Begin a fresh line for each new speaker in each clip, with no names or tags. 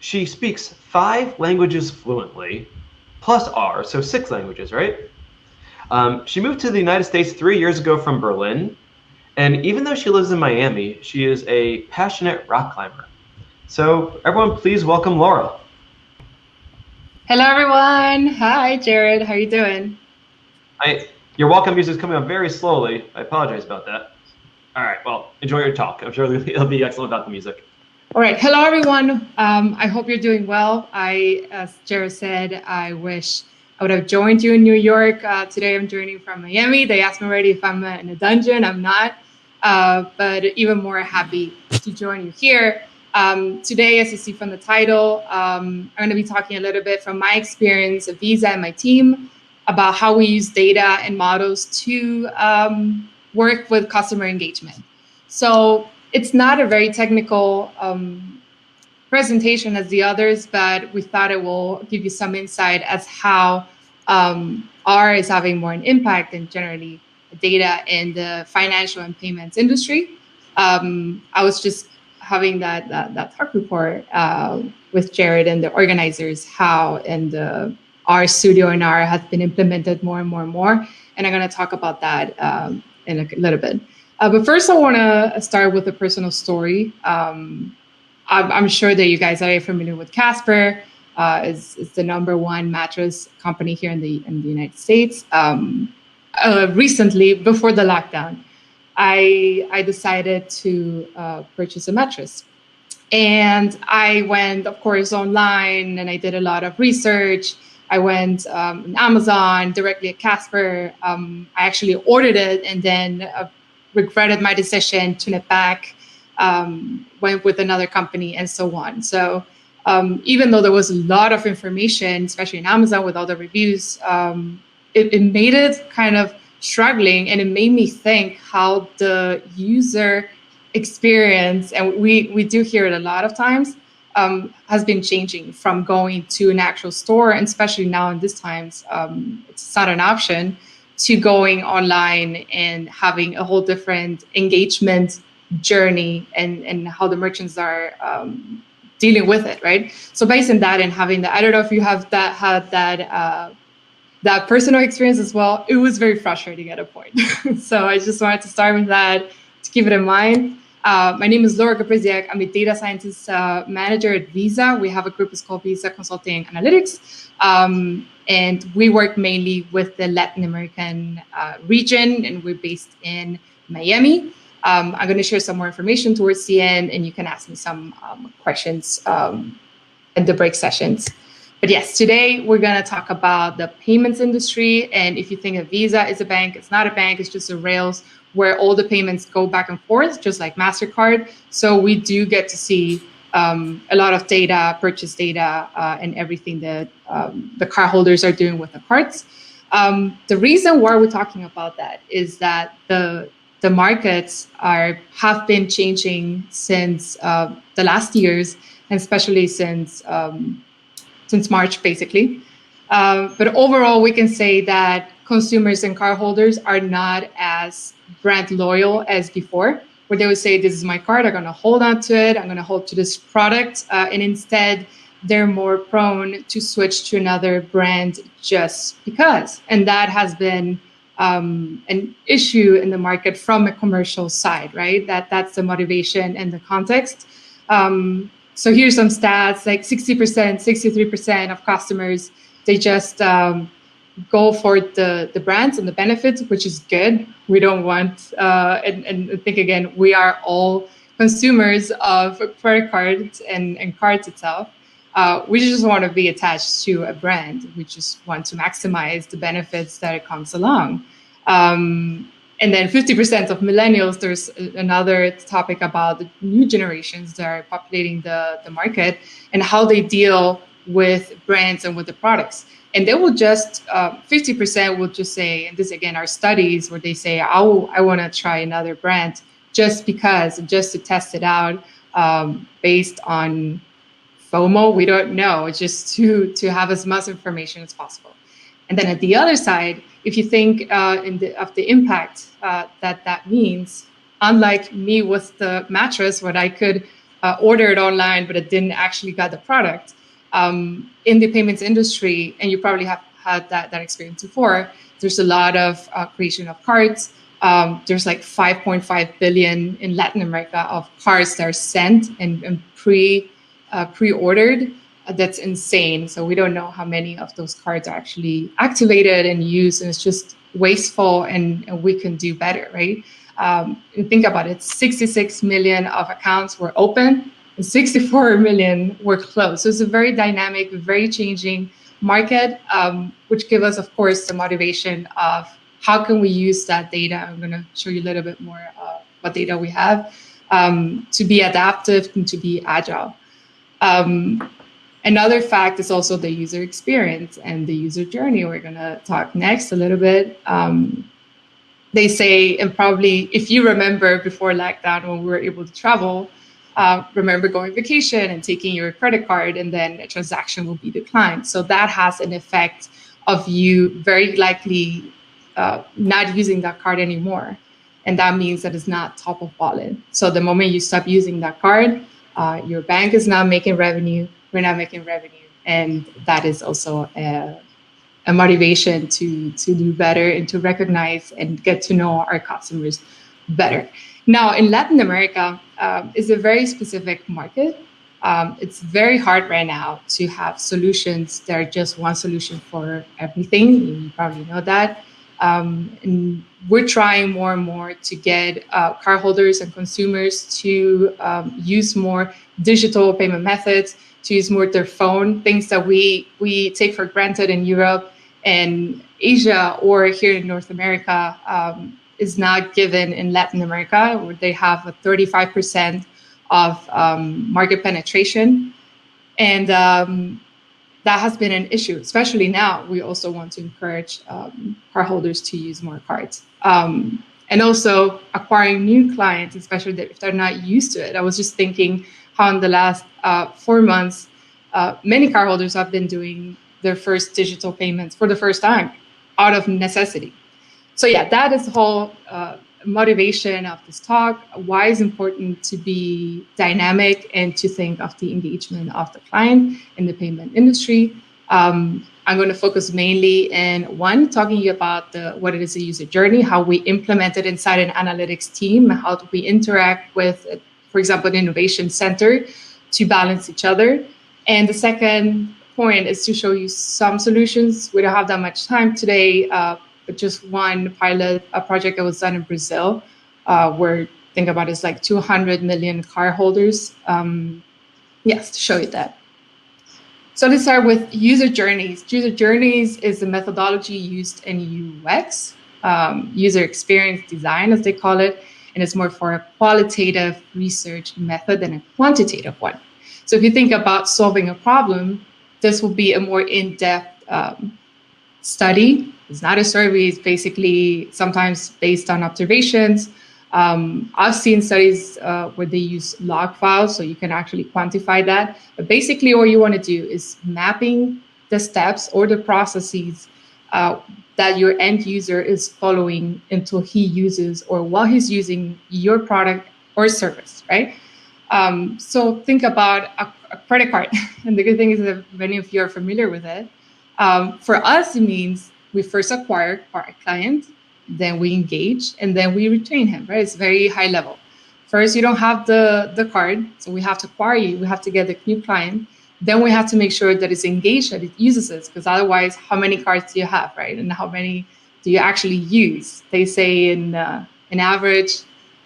She speaks 5 languages fluently, plus R, so 6 languages, right? She moved to the United States 3 years ago from Berlin, and even though she lives in Miami, she is a passionate rock climber. So, everyone, please welcome Laura.
Hello, everyone. Hi, Jared. How you doing?
Your welcome music is coming up very slowly. I apologize about that. All right, well, enjoy your talk. I'm sure it'll be excellent about the music.
All right. Hello, everyone. I hope you're doing well. As Jared said, I wish I would have joined you in New York. Today, I'm joining from Miami. They asked me already if I'm in a dungeon. I'm not, but even more happy to join you here. Today, as you see from the title, I'm going to be talking a little bit from my experience at Visa and my team about how we use data and models to work with customer engagement. So it's not a very technical presentation as the others, but we thought it will give you some insight as how R is having more an impact than generally data in the financial and payments industry. I was just having that talk report with Jared and the organizers, how in the R studio and R has been implemented more and more and more. And I'm going to talk about that in a little bit. But first, I want to start with a personal story. I'm sure that you guys are familiar with Casper. It's the #1 mattress company here in the United States. Recently, before the lockdown, I decided to purchase a mattress. And I went, of course, online and I did a lot of research. I went on Amazon, directly at Casper. I actually ordered it and then regretted my decision, tune it back, went with another company, and so on. So even though there was a lot of information, especially in Amazon with all the reviews, it made it kind of struggling, and it made me think how the user experience, and we do hear it a lot of times, has been changing from going to an actual store, and especially now in these times, it's not an option, to going online and having a whole different engagement journey and how the merchants are dealing with it, right? So based on that and having that, I don't know if you have had that personal experience as well. It was very frustrating at a point. So I just wanted to start with that to keep it in mind. My name is Laura Gabrysiak. I'm a data scientist manager at Visa. We have a group that's called Visa Consulting Analytics. And we work mainly with the Latin American region, and we're based in Miami. I'm going to share some more information towards the end, and you can ask me some questions in the break sessions. But yes, today we're going to talk about the payments industry. And if you think of Visa is a bank, it's not a bank, it's just a rails where all the payments go back and forth, just like MasterCard. So we do get to see a lot of data, purchase data, and everything that the cardholders are doing with the cards. The reason why we're talking about that is that the markets have been changing since the last years, and especially since March, basically. But overall, we can say that consumers and cardholders are not as brand loyal as before, where they would say, this is my card, I'm going to hold on to it, I'm going to hold to this product. And instead, they're more prone to switch to another brand just because. And that has been an issue in the market from a commercial side, right? That's the motivation and the context. So here's some stats, like 60%, 63% of customers, they just go for the brands and the benefits, which is good. We don't want, and I think, again, we are all consumers of credit cards and cards itself. We just want to be attached to a brand. We just want to maximize the benefits that it comes along. And then 50% of millennials, there's another topic about the new generations that are populating the market and how they deal with brands and with the products. And they will just, 50% will just say, and this again are studies where they say, I want to try another brand just because, just to test it out based on FOMO. We don't know, it's just to have as much information as possible. And then at the other side, if you think of the impact that means, unlike me with the mattress, what I could ordered online, but it didn't actually get the product. In the payments industry, and you probably have had that experience before, there's a lot of creation of cards. There's like 5.5 billion in Latin America of cards that are sent and pre-ordered. That's insane. So we don't know how many of those cards are actually activated and used, and it's just wasteful, and we can do better, right? And think about it, 66 million of accounts were open and 64 million were closed. So it's a very dynamic, very changing market, which gives us, of course, the motivation of how can we use that data. I'm going to show you a little bit more what data we have to be adaptive and to be agile. Another fact is also the user experience and the user journey. We're going to talk next a little bit. They say, and probably if you remember before lockdown when we were able to travel, remember going vacation and taking your credit card, and then a transaction will be declined. So that has an effect of you very likely not using that card anymore. And that means that it's not top of wallet. So the moment you stop using that card, your bank is not making revenue, we're not making revenue. And that is also a motivation to do better and to recognize and get to know our customers better. Now, in Latin America, is a very specific market. It's very hard right now to have solutions that are just one solution for everything. You probably know that. And we're trying more and more to get cardholders and consumers to use more digital payment methods, to use more their phone, things that we take for granted in Europe and Asia or here in North America is not given in Latin America, where they have a 35% of market penetration. And that has been an issue, especially now. We also want to encourage cardholders to use more cards. And also acquiring new clients, especially if they're not used to it. I was just thinking how in the last 4 months, many cardholders have been doing their first digital payments for the first time out of necessity. So yeah, that is the whole motivation of this talk. Why it's important to be dynamic and to think of the engagement of the client in the payment industry. I'm going to focus mainly in talking about what it is a user journey, how we implement it inside an analytics team, how do we interact with, for example, an innovation center to balance each other. And the second point is to show you some solutions. We don't have that much time today, but just one pilot, a project that was done in Brazil, where think about it's like 200 million cardholders. Yes, to show you that. So let's start with user journeys. User journeys is the methodology used in UX, user experience design, as they call it, and it's more for a qualitative research method than a quantitative one. So if you think about solving a problem, this will be a more in-depth study. It's not a survey. It's basically sometimes based on observations. I've seen studies where they use log files, so you can actually quantify that. But basically, all you want to do is mapping the steps or the processes that your end user is following until he uses or while he's using your product or service, right? So think about a credit card. And the good thing is that many of you are familiar with it. For us, it means we first acquire our client, then we engage, and then we retain him, right? It's very high level. First, you don't have the card, so we have to acquire you. We have to get the new client. Then we have to make sure that it's engaged, that it uses it, because otherwise, how many cards do you have, right? And how many do you actually use? They say in average,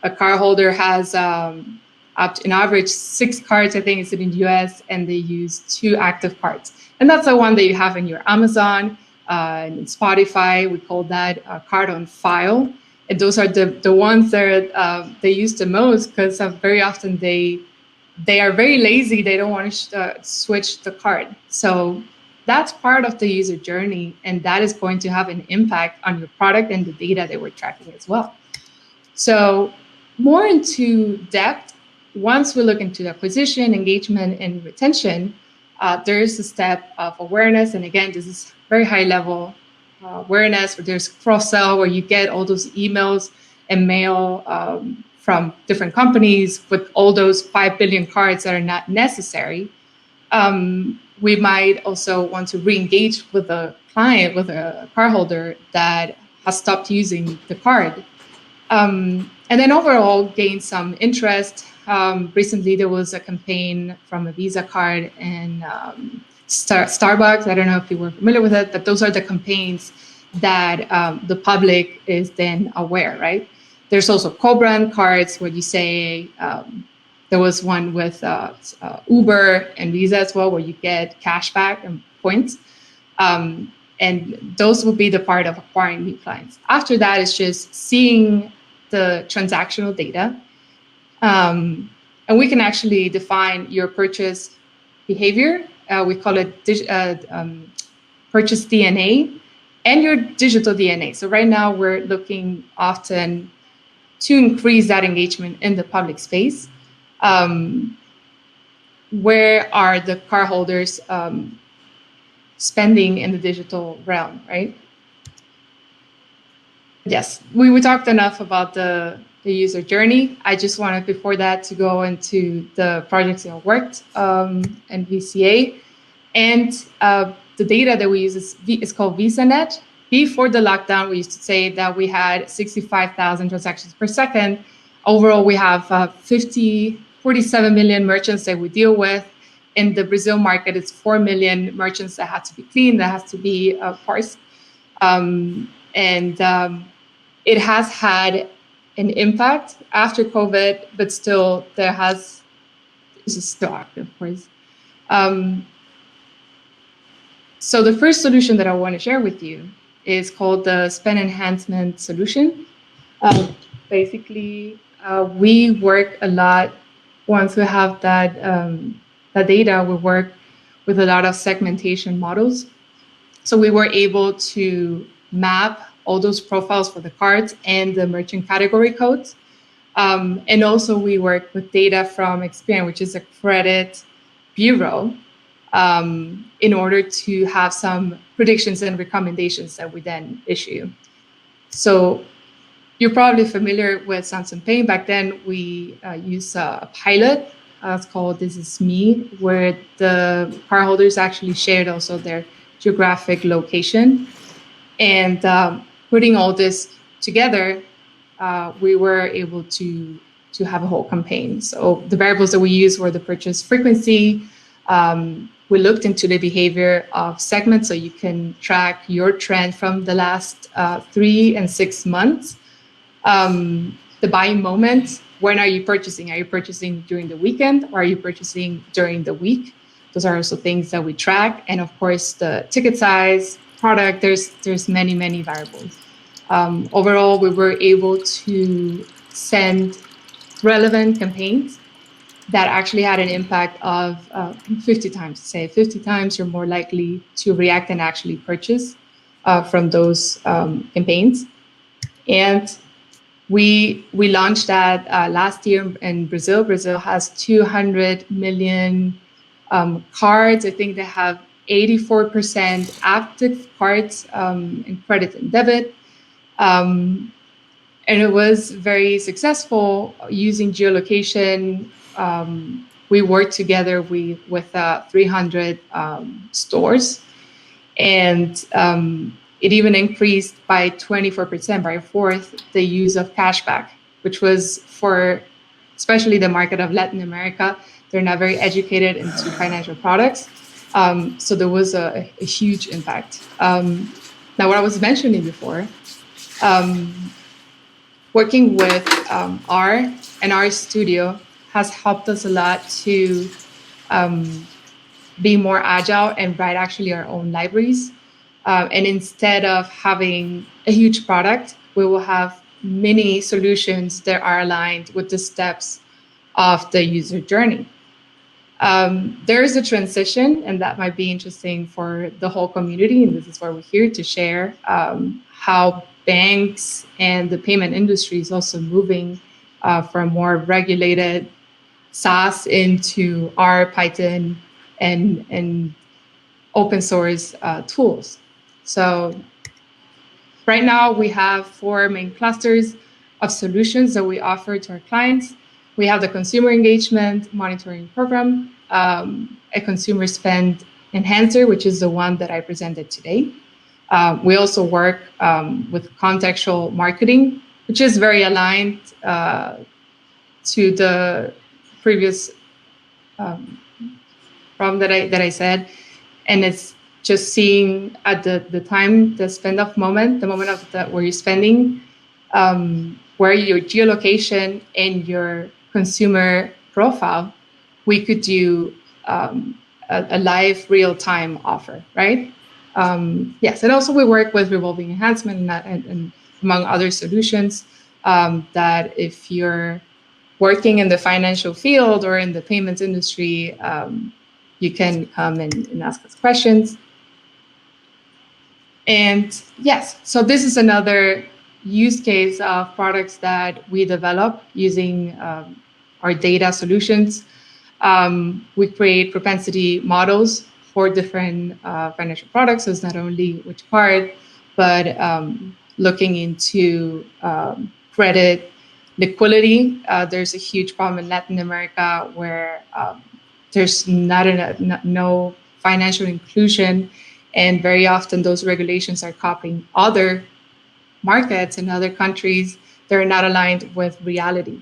a cardholder has up to, in average 6 cards, I think it's in the US, and they use 2 active cards. And that's the one that you have in your Amazon, and Spotify. We call that a card on file. And those are the ones that they use the most, because very often they are very lazy. They don't want to switch the card. So that's part of the user journey, and that is going to have an impact on your product and the data that we're tracking as well. So more into depth, once we look into acquisition, engagement, and retention, there is a step of awareness. And again, this is very high level awareness, where there's cross-sell, where you get all those emails and mail from different companies with all those 5 billion cards that are not necessary, we might also want to re-engage with a client, with a cardholder that has stopped using the card. And then overall gain some interest. Recently, there was a campaign from a Visa card and Starbucks. I don't know if you were familiar with it, but those are the campaigns that the public is then aware, right? There's also co-brand cards where you say, there was one with Uber and Visa as well, where you get cash back and points. And those will be the part of acquiring new clients. After that, it's just seeing the transactional data. And we can actually define your purchase behavior. We call it purchase DNA and your digital DNA. So right now we're looking often to increase that engagement in the public space. Where are the cardholders spending in the digital realm, right? Yes, we talked enough about the user journey. I just wanted before that to go into the projects that I worked and VCA. And the data that we use is called VisaNet. Before the lockdown, we used to say that we had 65,000 transactions per second. Overall, we have 47 million merchants that we deal with. In the Brazil market, it's 4 million merchants that have to be cleaned, that has to be parsed. It has had an impact after COVID, but still this is still active, of course. So the first solution that I want to share with you is called the spend enhancement solution. Basically, we work a lot once we have that data. We work with a lot of segmentation models. So we were able to map all those profiles for the cards and the merchant category codes. And also we work with data from Experian, which is a credit bureau, in order to have some predictions and recommendations that we then issue. So you're probably familiar with Samsung Pay. Back then, we used a pilot. It's called This Is Me, where the cardholders actually shared also their geographic location. And putting all this together, we were able to have a whole campaign. So the variables that we used were the purchase frequency. We looked into the behavior of segments, so you can track your trend from the last 3 and 6 months. The buying moment, when are you purchasing? Are you purchasing during the weekend or are you purchasing during the week? Those are also things that we track. And of course, the ticket size, product, there's many variables. Overall, we were able to send relevant campaigns that actually had an impact of 50 times. Say 50 times, you're more likely to react and actually purchase from those campaigns. And we launched that last year in Brazil. Brazil has 200 million cards. I think they have 84% active cards in credit and debit. And it was very successful using geolocation. We worked together with 300 stores, and it even increased by 24%, by a fourth, the use of cashback, which was for especially the market of Latin America. They're not very educated into financial products. So there was a huge impact. Now, what I was mentioning before, working with our studio has helped us a lot to be more agile and write actually our own libraries. And instead of having a huge product, we will have many solutions that are aligned with the steps of the user journey. There is a transition, and that might be interesting for the whole community. And this is why we're here to share how banks and the payment industry is also moving from more regulated SaaS into R, Python, and open source tools. So right now we have 4 main clusters. of solutions that we offer to our clients. We have the consumer engagement monitoring program, a consumer spend enhancer, which is the one that I presented today. We also work with contextual marketing, which is very aligned to the previous problem that I said, and it's just seeing at the time, the spend of moment, the moment of where you're spending, where your geolocation and your consumer profile, we could do a live real-time offer, right? Yes, and also we work with revolving enhancement and among other solutions that if you're working in the financial field or in the payments industry, you can come and ask us questions. And yes, so this is another use case of products that we develop using our data solutions. We create propensity models for different financial products. So it's not only which card, but looking into credit liquidity. There's a huge problem in Latin America where there's no financial inclusion, and very often those regulations are copying other markets in other countries that are not aligned with reality.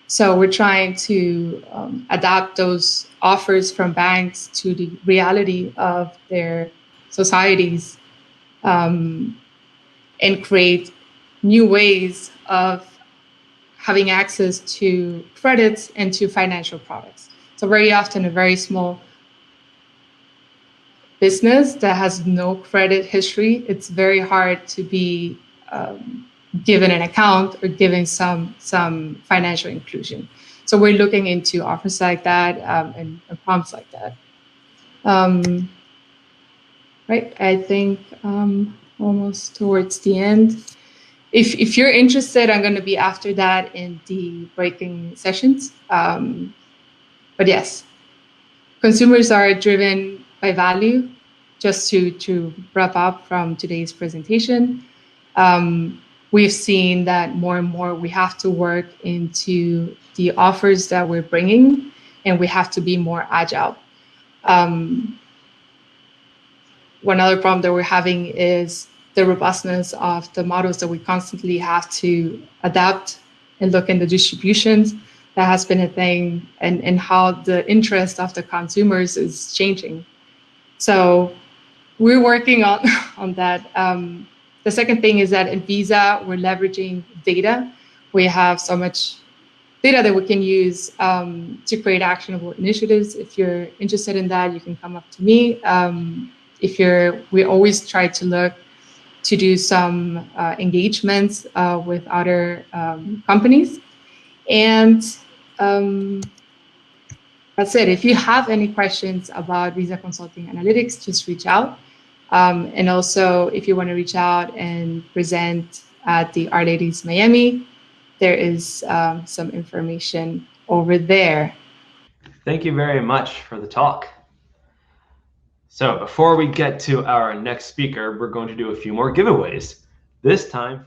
So we're trying to adapt those offers from banks to the reality of their societies and create new ways of having access to credits and to financial products. So very often a very small business that has no credit history, it's very hard to be given an account or given some financial inclusion. So we're looking into offers like that and prompts like that. Right, I think almost towards the end. If you're interested, I'm going to be after that in the breaking sessions. But yes, consumers are driven by value. Just to wrap up from today's presentation, we've seen that more and more we have to work into the offers that we're bringing, and we have to be more agile. One other problem that we're having is the robustness of the models that we constantly have to adapt and look in the distributions. That has been a thing, and how the interest of the consumers is changing. So we're working on that. The second thing is that in Visa, we're leveraging data. We have so much data that we can use to create actionable initiatives. If you're interested in that, you can come up to me. We always try to look to do some engagements with other companies. And that's it. If you have any questions about Visa Consulting Analytics, just reach out. And also, if you want to reach out and present at the Our Ladies Miami, there is some information over there.
Thank you very much for the talk. So before we get to our next speaker, we're going to do a few more giveaways. This time